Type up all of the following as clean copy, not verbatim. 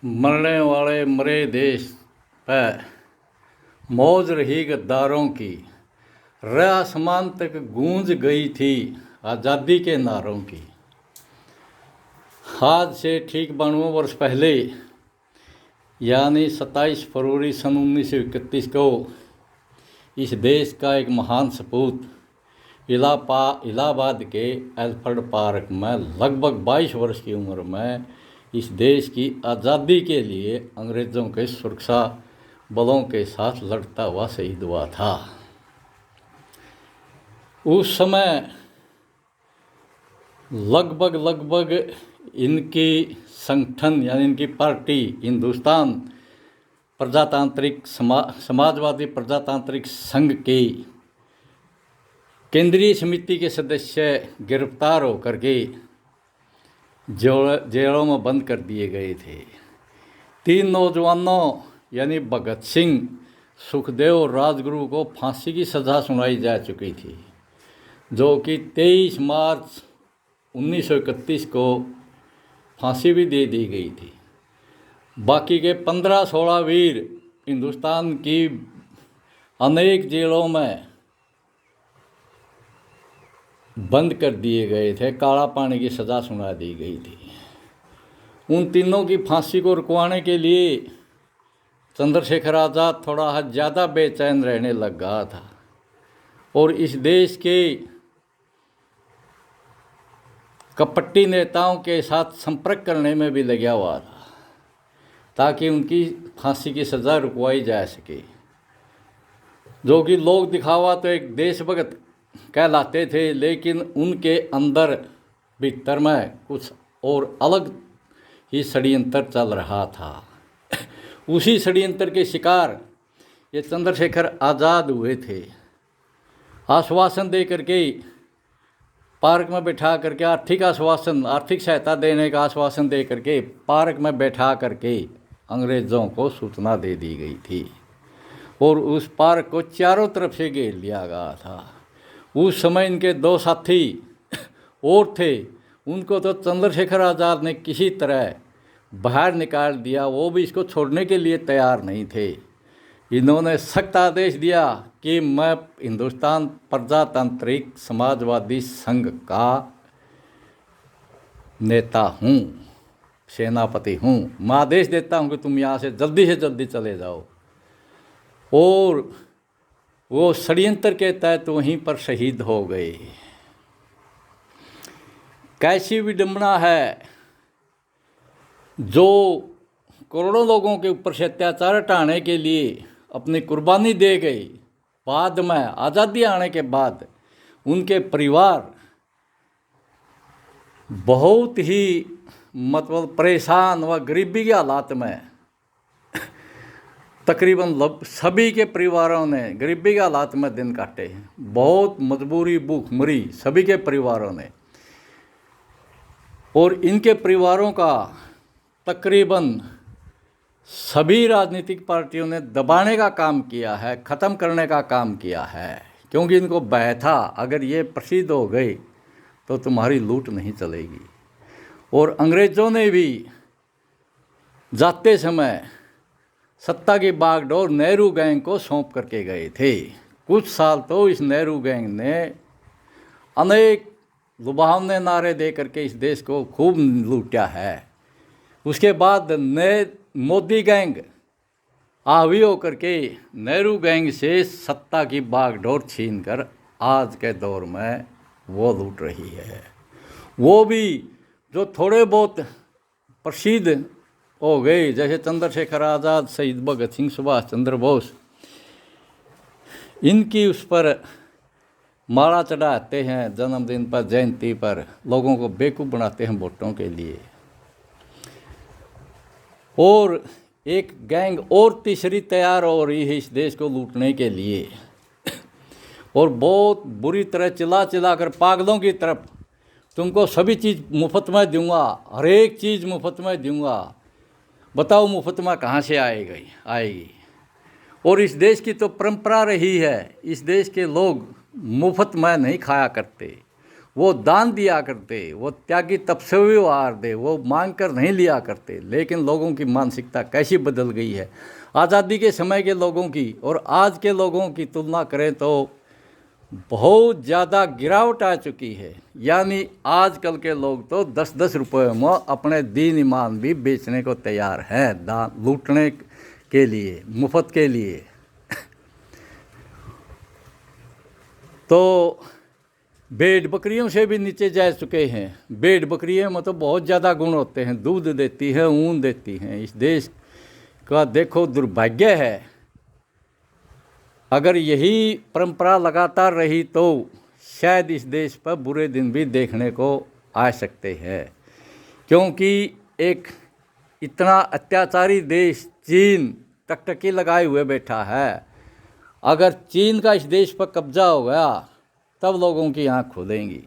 मरने वाले मरे देश पे मौज रही गद्दारों की, रह आसमान तक गूंज गई थी आज़ादी के नारों की। आज से ठीक 92 वर्ष पहले यानी 27 फरवरी सन 1931 को इस देश का एक महान सपूत इलाहाबाद के एल्फ्रेड पार्क में लगभग 22 वर्ष की उम्र में इस देश की आज़ादी के लिए अंग्रेज़ों के सुरक्षा बलों के साथ लड़ता हुआ शहीद हुआ था। उस समय लगभग इनकी संगठन यानी इनकी पार्टी हिंदुस्तान प्रजातांत्रिक समाजवादी प्रजातांत्रिक संघ की केंद्रीय समिति के सदस्य गिरफ्तार होकर के जेलों में बंद कर दिए गए थे। 3 नौजवानों यानी भगत सिंह, सुखदेव और राजगुरु को फांसी की सज़ा सुनाई जा चुकी थी, जो कि 23 मार्च 1931 को फांसी भी दे दी गई थी। बाकी के 15-16 वीर हिंदुस्तान की अनेक जेलों में बंद कर दिए गए थे, काला पानी की सज़ा सुना दी गई थी। उन तीनों की फांसी को रुकवाने के लिए चंद्रशेखर आज़ाद थोड़ा ज़्यादा बेचैन रहने लग गया था और इस देश के कपट्टी नेताओं के साथ संपर्क करने में भी लगा हुआ था ताकि उनकी फांसी की सज़ा रुकवाई जा सके। जो कि लोग दिखावा तो एक देशभक्त कहलाते थे, लेकिन उनके अंदर भीतर में कुछ और अलग ही षड्यंत्र चल रहा था। उसी षड्यंत्र के शिकार ये चंद्रशेखर आज़ाद हुए थे। आश्वासन दे करके पार्क में बैठा करके आर्थिक सहायता देने का आश्वासन दे करके पार्क में बैठा करके अंग्रेज़ों को सूचना दे दी गई थी और उस पार्क को चारों तरफ से घेर लिया गया था। उस समय इनके 2 साथी और थे, उनको तो चंद्रशेखर आज़ाद ने किसी तरह बाहर निकाल दिया, वो भी इसको छोड़ने के लिए तैयार नहीं थे। इन्होंने सख्त आदेश दिया कि मैं हिंदुस्तान प्रजातांत्रिक समाजवादी संघ का नेता हूँ, सेनापति हूँ, मैं आदेश देता हूँ कि तुम यहाँ से जल्दी चले जाओ। और वो षड्यंत्र के तहत वहीं पर शहीद हो गए। कैसी विडंबना है, जो करोड़ों लोगों के ऊपर से अत्याचार हटाने के लिए अपनी कुर्बानी दे गई, बाद में आज़ादी आने के बाद उनके परिवार बहुत ही मतलब परेशान व गरीबी के हालात में, तकरीबन सभी के परिवारों ने गरीबी के हालात में दिन काटे हैं। बहुत मजबूरी भूखमरी सभी के परिवारों ने, और इनके परिवारों का तकरीबन सभी राजनीतिक पार्टियों ने दबाने का काम किया है, ख़त्म करने का काम किया है, क्योंकि इनको भय था अगर ये प्रसिद्ध हो गई तो तुम्हारी लूट नहीं चलेगी। और अंग्रेज़ों ने भी जाते समय सत्ता की बागडोर नेहरू गैंग को सौंप करके गए थे। कुछ साल तो इस नेहरू गैंग ने अनेक लुभावने नारे दे करके इस देश को खूब लूटा है। उसके बाद मोदी गैंग हावी होकर के नेहरू गैंग से सत्ता की बागडोर छीनकर आज के दौर में वो लूट रही है। वो भी जो थोड़े बहुत प्रसिद्ध हो गए, जैसे चंद्रशेखर आज़ाद, शहीद भगत सिंह, सुभाष चंद्र बोस, इनकी उस पर माला चढ़ाते हैं जन्मदिन पर, जयंती पर, लोगों को बेवकूफ़ बनाते हैं वोटों के लिए। और एक गैंग और तीसरी तैयार हो रही है इस देश को लूटने के लिए, और बहुत बुरी तरह चिल्ला कर पागलों की तरफ तुमको सभी चीज़ मुफ्त में दूंगा, हर एक चीज़ मुफ्त में दूंगा, बताओ मुफ्त में कहाँ से आएगी। और इस देश की तो परंपरा रही है, इस देश के लोग मुफ्त में नहीं खाया करते, वो दान दिया करते, वो त्यागी तपस्वी वार दे, वो मांग कर नहीं लिया करते। लेकिन लोगों की मानसिकता कैसी बदल गई है। आज़ादी के समय के लोगों की और आज के लोगों की तुलना करें तो बहुत ज़्यादा गिरावट आ चुकी है। यानी आजकल के लोग तो 10-10 रुपये में अपने दीन ईमान भी बेचने को तैयार हैं, दान लूटने के लिए, मुफ्त के लिए। तो भेड़ बकरियों से भी नीचे जा चुके हैं। भेड़ बकरियों में तो बहुत ज़्यादा गुण होते हैं, दूध देती है, ऊन देती हैं। इस देश का देखो दुर्भाग्य है, अगर यही परंपरा लगातार रही तो शायद इस देश पर बुरे दिन भी देखने को आ सकते हैं। क्योंकि एक इतना अत्याचारी देश चीन टकटकी लगाए हुए बैठा है। अगर चीन का इस देश पर कब्जा हो गया तब लोगों की आँख खुलेंगी।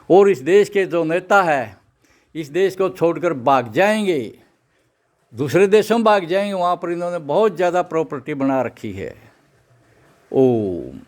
और इस देश के जो नेता है इस देश को छोड़कर भाग जाएंगे, दूसरे देशों में भाग जाएंगे। वहाँ पर इन्होंने बहुत ज़्यादा प्रॉपर्टी बना रखी है। ओम।